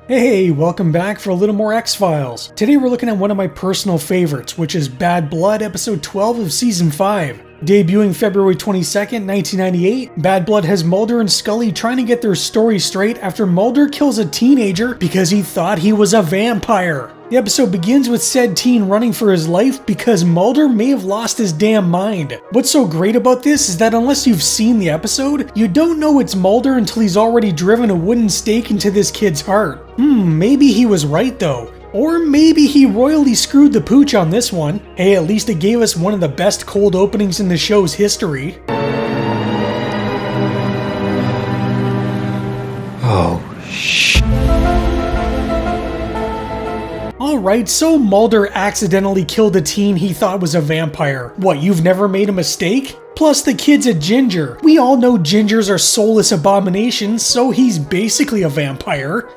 Hey, welcome back for a little more X-Files. Today we're looking at one of my personal favorites, which is Bad Blood, episode 12 of season 5. Debuting February 22nd, 1998, Bad Blood has Mulder and Scully trying to get their story straight after Mulder kills a teenager because he thought he was a vampire. The episode begins with said teen running for his life because Mulder may have lost his damn mind. What's so great about this is that unless you've seen the episode, you don't know it's Mulder until he's already driven a wooden stake into this kid's heart. Maybe he was right though. Or maybe he royally screwed the pooch on this one. Hey, at least it gave us one of the best cold openings in the show's history. Oh, shit. Alright, so Mulder accidentally killed a teen he thought was a vampire. What, you've never made a mistake? Plus the kid's a ginger. We all know gingers are soulless abominations, so he's basically a vampire.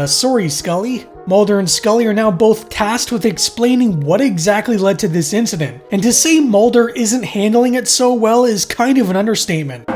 Sorry Scully. Mulder and Scully are now both tasked with explaining what exactly led to this incident. And to say Mulder isn't handling it so well is kind of an understatement.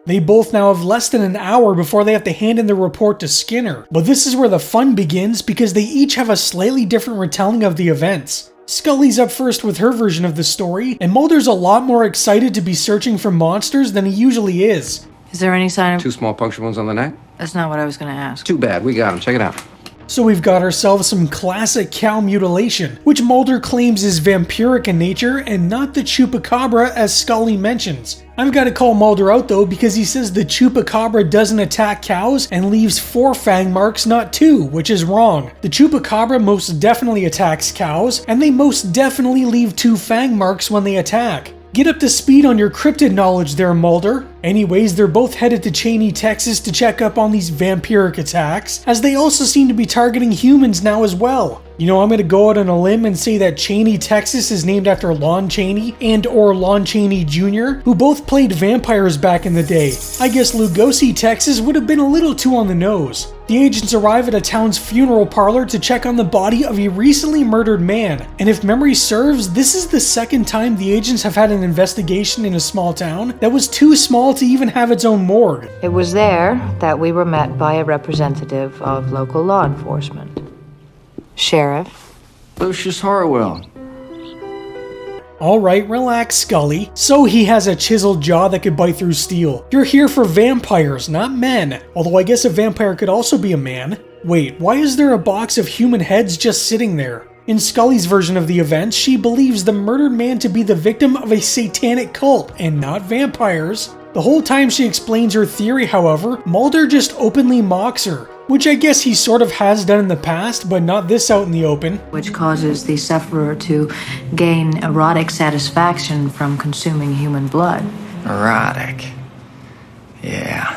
They both now have less than an hour before they have to hand in their report to Skinner. But this is where the fun begins because they each have a slightly different retelling of the events. Scully's up first with her version of the story, and Mulder's a lot more excited to be searching for monsters than he usually is. Is there any sign of... 2 small puncture wounds on the neck? That's not what I was gonna ask. Too bad, we got him. Check it out. So we've got ourselves some classic cow mutilation, which Mulder claims is vampiric in nature and not the chupacabra as Scully mentions. I've got to call Mulder out though because he says the chupacabra doesn't attack cows and leaves 4 fang marks, not 2, which is wrong. The chupacabra most definitely attacks cows, and they most definitely leave 2 fang marks when they attack. Get up to speed on your cryptid knowledge there, Mulder. Anyways, they're both headed to Cheney, Texas to check up on these vampiric attacks, as they also seem to be targeting humans now as well. You know, I'm gonna go out on a limb and say that Cheney, Texas is named after Lon Chaney and/or Lon Chaney Jr., who both played vampires back in the day. I guess Lugosi, Texas would have been a little too on the nose. The agents arrive at a town's funeral parlor to check on the body of a recently murdered man. And if memory serves, this is the second time the agents have had an investigation in a small town that was too small to even have its own morgue. It was there that we were met by a representative of local law enforcement. Sheriff. Lucius Harwell. Alright, relax, Scully. So he has a chiseled jaw that could bite through steel. You're here for vampires, not men. Although I guess a vampire could also be a man. Wait, why is there a box of human heads just sitting there? In Scully's version of the events, she believes the murdered man to be the victim of a satanic cult and not vampires. The whole time she explains her theory, however, Mulder just openly mocks her, which I guess he sort of has done in the past, but not this out in the open. Which causes the sufferer to gain erotic satisfaction from consuming human blood. Erotic. Yeah.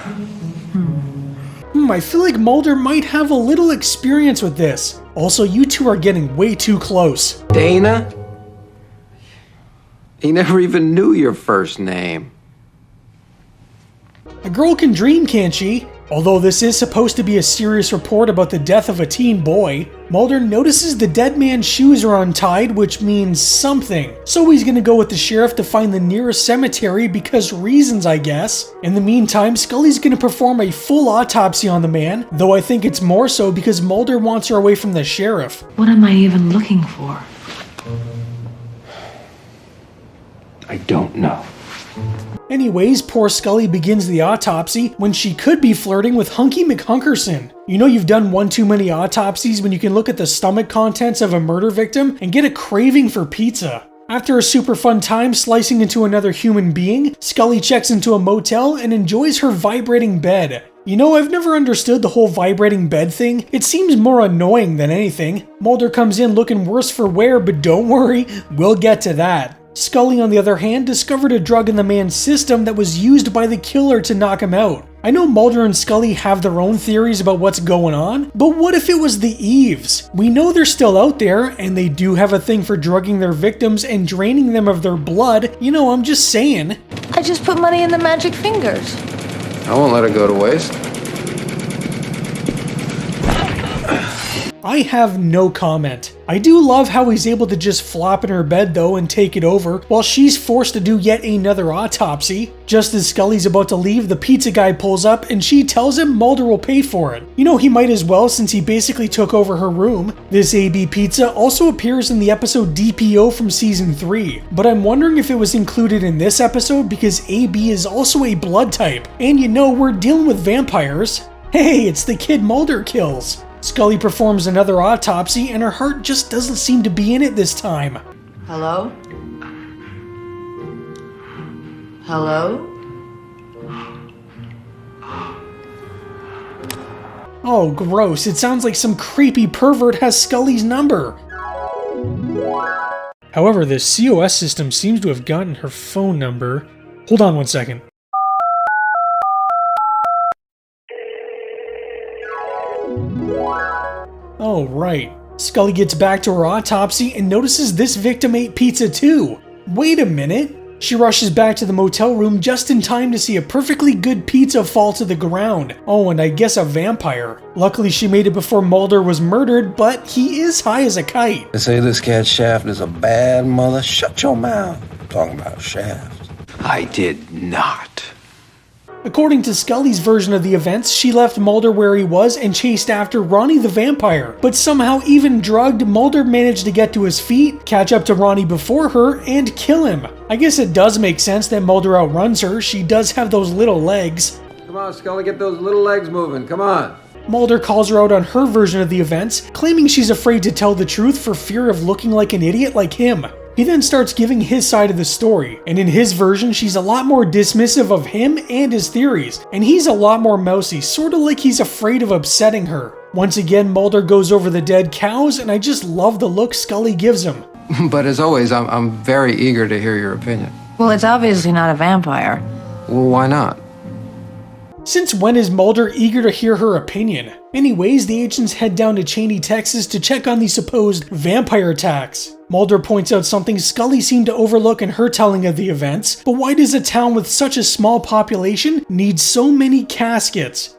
I feel like Mulder might have a little experience with this. Also, you two are getting way too close. Dana? He never even knew your first name. A girl can dream, can't she? Although this is supposed to be a serious report about the death of a teen boy, Mulder notices the dead man's shoes are untied, which means something. So he's gonna go with the sheriff to find the nearest cemetery because reasons, I guess. In the meantime, Scully's gonna perform a full autopsy on the man, though I think it's more so because Mulder wants her away from the sheriff. What am I even looking for? I don't know. Anyways, poor Scully begins the autopsy when she could be flirting with Hunky McHunkerson. You know you've done one too many autopsies when you can look at the stomach contents of a murder victim and get a craving for pizza. After a super fun time slicing into another human being, Scully checks into a motel and enjoys her vibrating bed. You know, I've never understood the whole vibrating bed thing. It seems more annoying than anything. Mulder comes in looking worse for wear, but don't worry, we'll get to that. Scully, on the other hand, discovered a drug in the man's system that was used by the killer to knock him out. I know Mulder and Scully have their own theories about what's going on, but what if it was the Eves? We know they're still out there, and they do have a thing for drugging their victims and draining them of their blood. You know, I'm just saying. I just put money in the magic fingers. I won't let it go to waste. I have no comment. I do love how he's able to just flop in her bed though and take it over while she's forced to do yet another autopsy. Just as Scully's about to leave, the pizza guy pulls up and she tells him Mulder will pay for it. You know, he might as well since he basically took over her room. This AB pizza also appears in the episode DPO from season 3, but I'm wondering if it was included in this episode because AB is also a blood type, and you know we're dealing with vampires. Hey, it's the kid Mulder kills. Scully performs another autopsy and her heart just doesn't seem to be in it this time. Hello? Hello? Oh, gross. It sounds like some creepy pervert has Scully's number. However, the COS system seems to have gotten her phone number. Hold on one second. Oh, right. Scully gets back to her autopsy and notices this victim ate pizza too. Wait a minute. She rushes back to the motel room just in time to see a perfectly good pizza fall to the ground. Oh, and I guess a vampire. Luckily she made it before Mulder was murdered, but he is high as a kite. They say this cat Shaft is a bad mother. Shut your mouth. I'm talking about Shaft. I did not. According to Scully's version of the events, she left Mulder where he was and chased after Ronnie the vampire. But somehow, even drugged, Mulder managed to get to his feet, catch up to Ronnie before her, and kill him. I guess it does make sense that Mulder outruns her. She does have those little legs. Come on, Scully, get those little legs moving. Come on. Mulder calls her out on her version of the events, claiming she's afraid to tell the truth for fear of looking like an idiot like him. He then starts giving his side of the story, and in his version she's a lot more dismissive of him and his theories, and he's a lot more mousy, sorta like he's afraid of upsetting her. Once again, Mulder goes over the dead cows, and I just love the look Scully gives him. But as always, I'm very eager to hear your opinion. Well, it's obviously not a vampire. Well, why not? Since when is Mulder eager to hear her opinion? Anyways, the agents head down to Cheney, Texas to check on the supposed vampire attacks. Mulder points out something Scully seemed to overlook in her telling of the events, but why does a town with such a small population need so many caskets?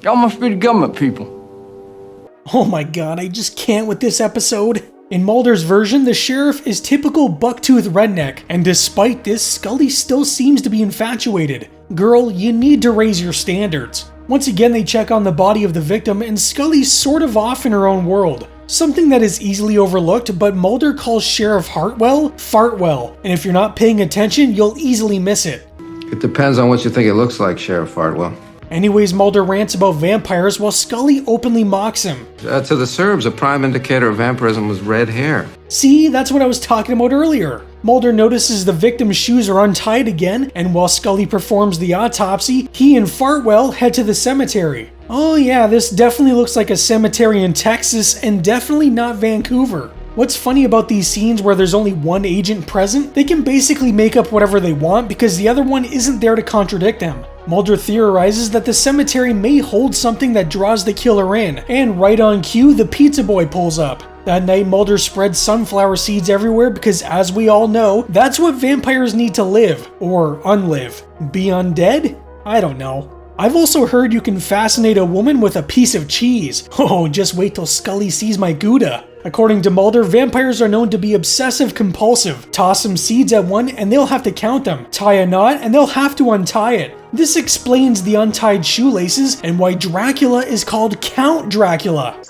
Y'all must be the government people. Oh my god, I just can't with this episode. In Mulder's version, the sheriff is typical bucktooth redneck, and despite this, Scully still seems to be infatuated. Girl, you need to raise your standards. Once again, they check on the body of the victim, and Scully's sort of off in her own world. Something that is easily overlooked, but Mulder calls Sheriff Hartwell Fartwell, and if you're not paying attention, you'll easily miss it. It depends on what you think it looks like, Sheriff Fartwell. Anyways, Mulder rants about vampires while Scully openly mocks him. To the Serbs, a prime indicator of vampirism was red hair. See, that's what I was talking about earlier. Mulder notices the victim's shoes are untied again, and while Scully performs the autopsy, he and Fartwell head to the cemetery. Oh yeah, this definitely looks like a cemetery in Texas, and definitely not Vancouver. What's funny about these scenes where there's only one agent present, they can basically make up whatever they want because the other one isn't there to contradict them. Mulder theorizes that the cemetery may hold something that draws the killer in, and right on cue, the pizza boy pulls up. That night, Mulder spreads sunflower seeds everywhere because, as we all know, that's what vampires need to live, or unlive. Be undead? I don't know. I've also heard you can fascinate a woman with a piece of cheese. Oh, just wait till Scully sees my Gouda. According to Mulder, vampires are known to be obsessive-compulsive. Toss some seeds at one and they'll have to count them. Tie a knot and they'll have to untie it. This explains the untied shoelaces and why Dracula is called Count Dracula.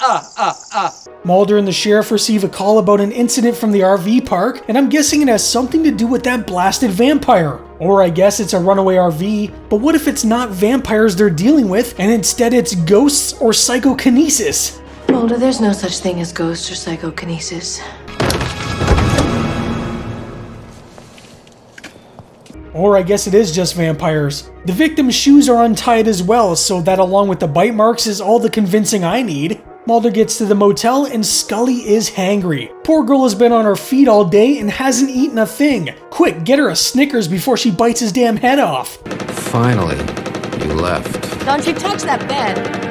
Mulder and the sheriff receive a call about an incident from the RV park, and I'm guessing it has something to do with that blasted vampire. Or I guess it's a runaway RV, but what if it's not vampires they're dealing with, and instead it's ghosts or psychokinesis? Mulder, there's no such thing as ghosts or psychokinesis. Or I guess it is just vampires. The victim's shoes are untied as well, so that along with the bite marks is all the convincing I need. Mulder gets to the motel and Scully is hangry. Poor girl has been on her feet all day and hasn't eaten a thing. Quick, get her a Snickers before she bites his damn head off. Finally, you left. Don't you touch that bed.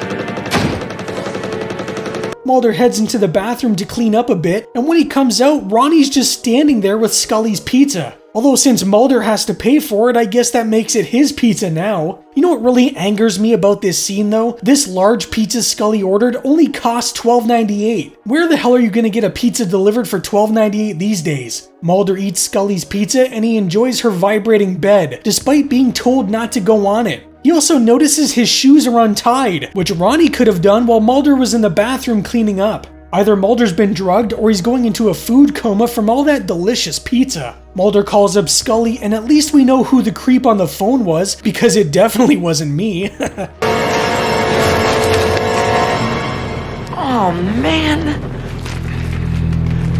Mulder heads into the bathroom to clean up a bit, and when he comes out, Ronnie's just standing there with Scully's pizza. Although since Mulder has to pay for it, I guess that makes it his pizza now. You know what really angers me about this scene though? This large pizza Scully ordered only costs $12.98. Where the hell are you gonna get a pizza delivered for $12.98 these days? Mulder eats Scully's pizza and he enjoys her vibrating bed, despite being told not to go on it. He also notices his shoes are untied, which Ronnie could have done while Mulder was in the bathroom cleaning up. Either Mulder's been drugged or he's going into a food coma from all that delicious pizza. Mulder calls up Scully and at least we know who the creep on the phone was, because it definitely wasn't me. Oh man,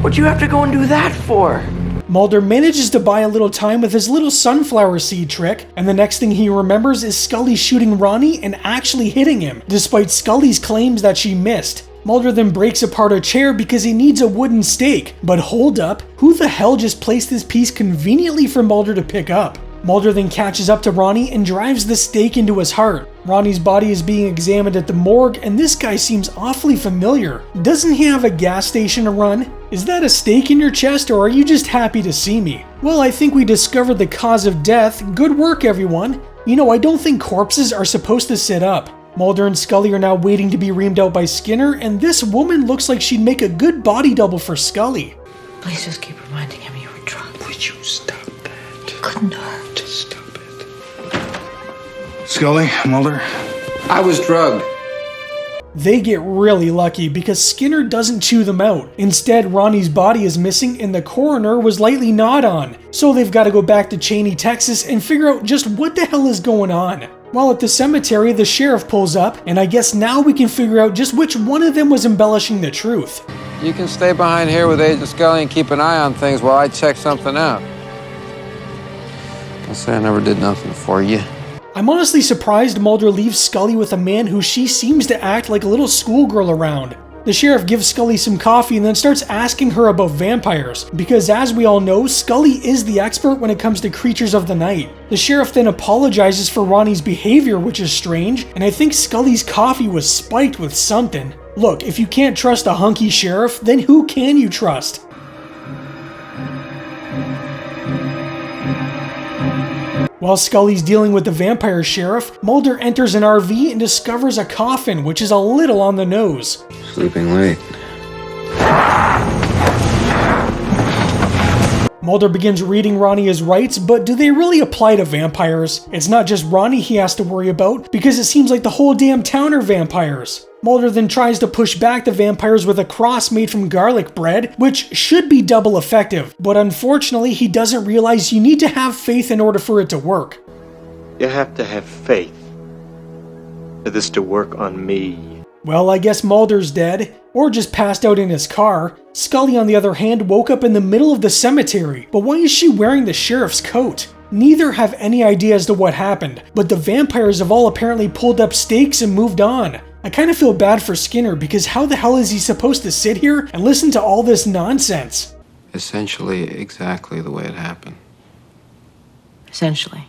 what'd you have to go and do that for? Mulder manages to buy a little time with his little sunflower seed trick, and the next thing he remembers is Scully shooting Ronnie and actually hitting him, despite Scully's claims that she missed. Mulder then breaks apart a chair because he needs a wooden stake, but hold up, who the hell just placed this piece conveniently for Mulder to pick up? Mulder then catches up to Ronnie and drives the stake into his heart. Ronnie's body is being examined at the morgue and this guy seems awfully familiar. Doesn't he have a gas station to run? Is that a stake in your chest or are you just happy to see me? Well, I think we discovered the cause of death. Good work, everyone. You know, I don't think corpses are supposed to sit up. Mulder and Scully are now waiting to be reamed out by Skinner, and this woman looks like she'd make a good body double for Scully. Please just keep reminding him you were drunk. Would you stop that? It couldn't hurt. Just stop it. Scully, Mulder. I was drugged. They get really lucky because Skinner doesn't chew them out. Instead, Ronnie's body is missing and the coroner was lightly gnawed on. So they've got to go back to Cheney, Texas and figure out just what the hell is going on. While at the cemetery, the sheriff pulls up, and I guess now we can figure out just which one of them was embellishing the truth. You can stay behind here with Agent Scully and keep an eye on things while I check something out. I'll say I never did nothing for you. I'm honestly surprised Mulder leaves Scully with a man who she seems to act like a little schoolgirl around. The sheriff gives Scully some coffee and then starts asking her about vampires, because as we all know, Scully is the expert when it comes to creatures of the night. The sheriff then apologizes for Ronnie's behavior, which is strange, and I think Scully's coffee was spiked with something. Look, if you can't trust a hunky sheriff, then who can you trust? While Scully's dealing with the vampire sheriff, Mulder enters an RV and discovers a coffin, which is a little on the nose. Sleeping late. Mulder begins reading Ronnie his rights, but do they really apply to vampires? It's not just Ronnie he has to worry about, because it seems like the whole damn town are vampires. Mulder then tries to push back the vampires with a cross made from garlic bread, which should be double effective, but unfortunately he doesn't realize you need to have faith in order for it to work. You have to have faith for this to work on me. Well, I guess Mulder's dead, or just passed out in his car. Scully, on the other hand, woke up in the middle of the cemetery, but why is she wearing the sheriff's coat? Neither have any idea as to what happened, but the vampires have all apparently pulled up stakes and moved on. I kind of feel bad for Skinner because how the hell is he supposed to sit here and listen to all this nonsense? Essentially exactly the way it happened. Essentially.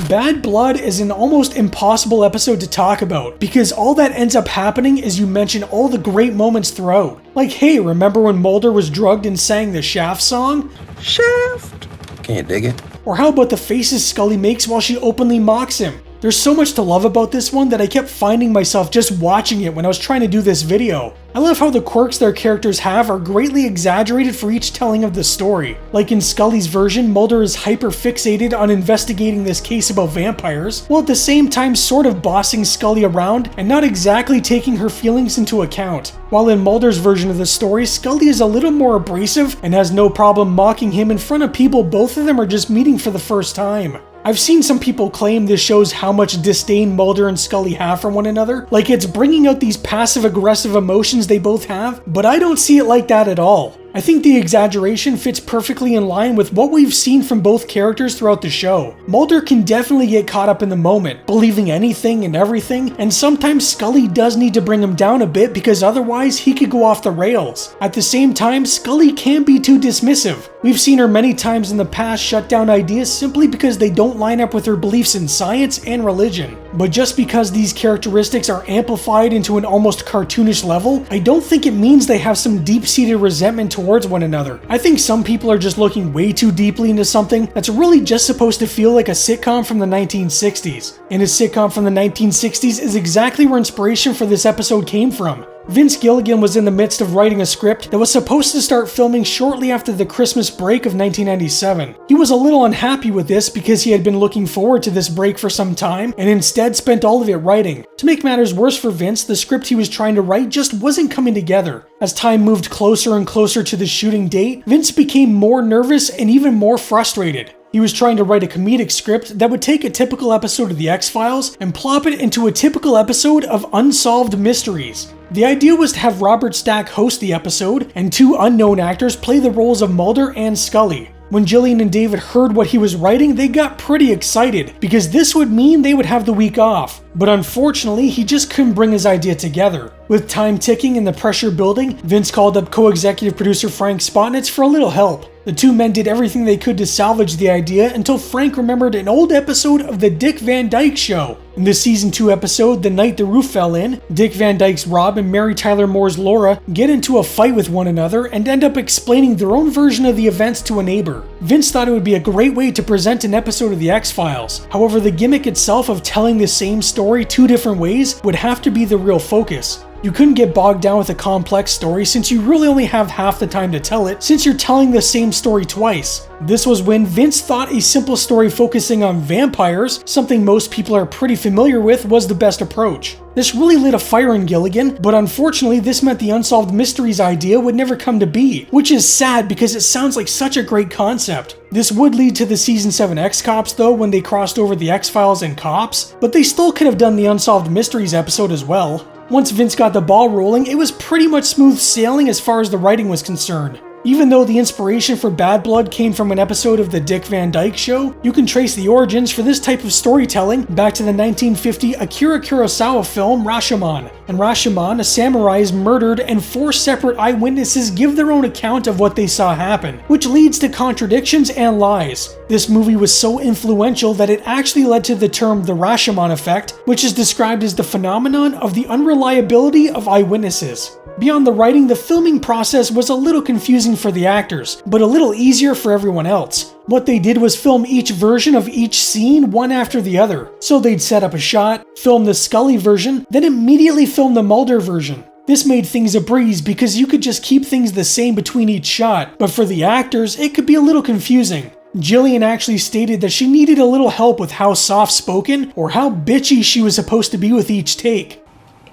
Bad Blood is an almost impossible episode to talk about because all that ends up happening is you mention all the great moments throughout. Like, hey, remember when Mulder was drugged and sang the Shaft song? Shaft. Can you dig it? Or how about the faces Scully makes while she openly mocks him? There's so much to love about this one that I kept finding myself just watching it when I was trying to do this video. I love how the quirks their characters have are greatly exaggerated for each telling of the story. Like in Scully's version, Mulder is hyper-fixated on investigating this case about vampires, while at the same time sort of bossing Scully around and not exactly taking her feelings into account. While in Mulder's version of the story, Scully is a little more abrasive and has no problem mocking him in front of people both of them are just meeting for the first time. I've seen some people claim this shows how much disdain Mulder and Scully have for one another, like it's bringing out these passive-aggressive emotions they both have, but I don't see it like that at all. I think the exaggeration fits perfectly in line with what we've seen from both characters throughout the show. Mulder can definitely get caught up in the moment, believing anything and everything, and sometimes Scully does need to bring him down a bit because otherwise he could go off the rails. At the same time, Scully can be too dismissive. We've seen her many times in the past shut down ideas simply because they don't line up with her beliefs in science and religion. But just because these characteristics are amplified into an almost cartoonish level, I don't think it means they have some deep-seated resentment towards one another. I think some people are just looking way too deeply into something that's really just supposed to feel like a sitcom from the 1960s. And a sitcom from the 1960s is exactly where inspiration for this episode came from. Vince Gilligan was in the midst of writing a script that was supposed to start filming shortly after the Christmas break of 1997. He was a little unhappy with this because he had been looking forward to this break for some time and instead spent all of it writing. To make matters worse for Vince, the script he was trying to write just wasn't coming together. As time moved closer and closer to the shooting date, Vince became more nervous and even more frustrated. He was trying to write a comedic script that would take a typical episode of The X-Files and plop it into a typical episode of Unsolved Mysteries. The idea was to have Robert Stack host the episode and two unknown actors play the roles of Mulder and Scully. When Gillian and David heard what he was writing, they got pretty excited because this would mean they would have the week off. But unfortunately, he just couldn't bring his idea together. With time ticking and the pressure building, Vince called up co-executive producer Frank Spotnitz for a little help. The two men did everything they could to salvage the idea until Frank remembered an old episode of The Dick Van Dyke Show. In the season 2 episode, The Night the Roof Fell In, Dick Van Dyke's Rob and Mary Tyler Moore's Laura get into a fight with one another and end up explaining their own version of the events to a neighbor. Vince thought it would be a great way to present an episode of The X-Files. However, the gimmick itself of telling the same story two different ways would have to be the real focus. You couldn't get bogged down with a complex story since you really only have half the time to tell it since you're telling the same story twice. This was when Vince thought a simple story focusing on vampires, something most people are pretty familiar with, was the best approach. This really lit a fire in Gilligan, but unfortunately this meant the Unsolved Mysteries idea would never come to be, which is sad because it sounds like such a great concept. This would lead to the Season 7 X-Cops though when they crossed over the X-Files and Cops, but they still could have done the Unsolved Mysteries episode as well. Once Vince got the ball rolling, it was pretty much smooth sailing as far as the writing was concerned. Even though the inspiration for Bad Blood came from an episode of The Dick Van Dyke Show, you can trace the origins for this type of storytelling back to the 1950 Akira Kurosawa film Rashomon. In Rashomon, a samurai is murdered and 4 separate eyewitnesses give their own account of what they saw happen, which leads to contradictions and lies. This movie was so influential that it actually led to the term the Rashomon effect, which is described as the phenomenon of the unreliability of eyewitnesses. Beyond the writing, the filming process was a little confusing for the actors, but a little easier for everyone else. What they did was film each version of each scene one after the other. So they'd set up a shot, film the Scully version, then immediately film the Mulder version. This made things a breeze because you could just keep things the same between each shot, but for the actors, it could be a little confusing. Gillian actually stated that she needed a little help with how soft-spoken or how bitchy she was supposed to be with each take.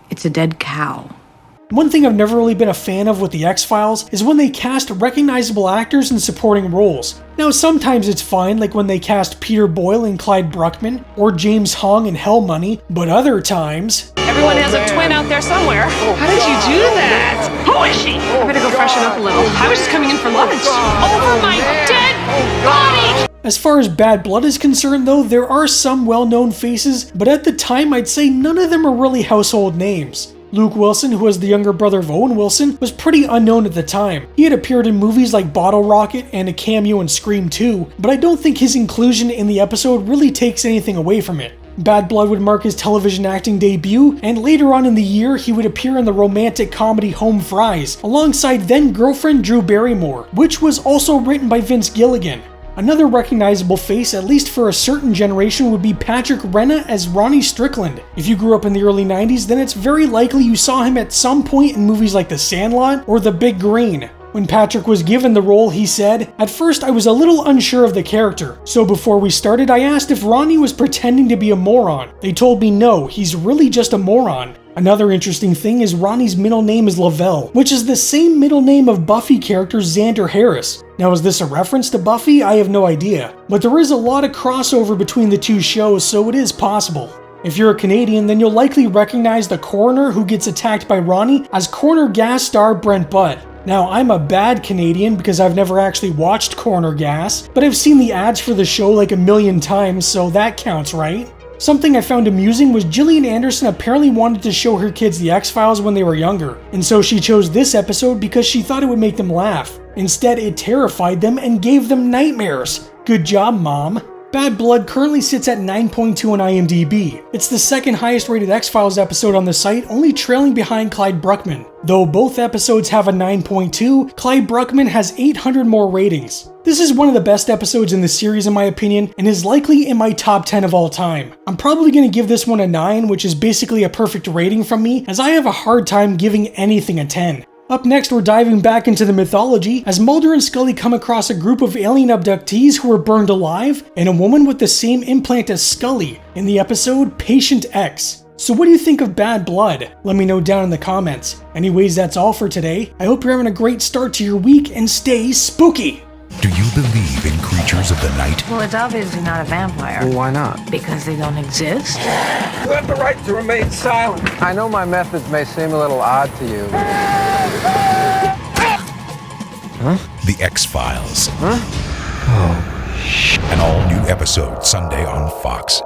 It's a dead cow. One thing I've never really been a fan of with the X-Files is when they cast recognizable actors in supporting roles. Now sometimes it's fine, like when they cast Peter Boyle and Clyde Bruckman, or James Hong in Hell Money, but other times... Everyone has a twin out there somewhere. How did you do that? Who is she? I better go freshen up a little. I was just coming in for lunch. Over my dead body! As far as Bad Blood is concerned though, there are some well-known faces, but at the time I'd say none of them are really household names. Luke Wilson, who was the younger brother of Owen Wilson, was pretty unknown at the time. He had appeared in movies like Bottle Rocket and a cameo in Scream 2, but I don't think his inclusion in the episode really takes anything away from it. Bad Blood would mark his television acting debut, and later on in the year he would appear in the romantic comedy Home Fries, alongside then-girlfriend Drew Barrymore, which was also written by Vince Gilligan. Another recognizable face, at least for a certain generation, would be Patrick Renna as Ronnie Strickland. If you grew up in the early 90s, then it's very likely you saw him at some point in movies like The Sandlot or The Big Green. When Patrick was given the role, he said, "At first I was a little unsure of the character, so before we started I asked if Ronnie was pretending to be a moron. They told me no, he's really just a moron." Another interesting thing is Ronnie's middle name is Lavelle, which is the same middle name of Buffy character Xander Harris. Now is this a reference to Buffy? I have no idea. But there is a lot of crossover between the two shows, so it is possible. If you're a Canadian, then you'll likely recognize the coroner who gets attacked by Ronnie as Corner Gas star Brent Butt. Now, I'm a bad Canadian because I've never actually watched Corner Gas, but I've seen the ads for the show like a million times, so that counts, right? Something I found amusing was Gillian Anderson apparently wanted to show her kids the X-Files when they were younger, and so she chose this episode because she thought it would make them laugh. Instead, it terrified them and gave them nightmares. Good job, Mom. Bad Blood currently sits at 9.2 on IMDb. It's the second highest rated X-Files episode on the site, only trailing behind Clyde Bruckman. Though both episodes have a 9.2, Clyde Bruckman has 800 more ratings. This is one of the best episodes in the series in my opinion, and is likely in my top 10 of all time. I'm probably going to give this one a 9, which is basically a perfect rating from me, as I have a hard time giving anything a 10. Up next, we're diving back into the mythology as Mulder and Scully come across a group of alien abductees who were burned alive, and a woman with the same implant as Scully in the episode Patient X. So what do you think of Bad Blood? Let me know down in the comments. Anyways, that's all for today. I hope you're having a great start to your week and stay spooky! Do you believe in creatures of the night? Well, it's obviously not a vampire. Well, why not? Because they don't exist. You have the right to remain silent. I know my methods may seem a little odd to you. The X-Files. Huh? An all-new episode Sunday on Fox.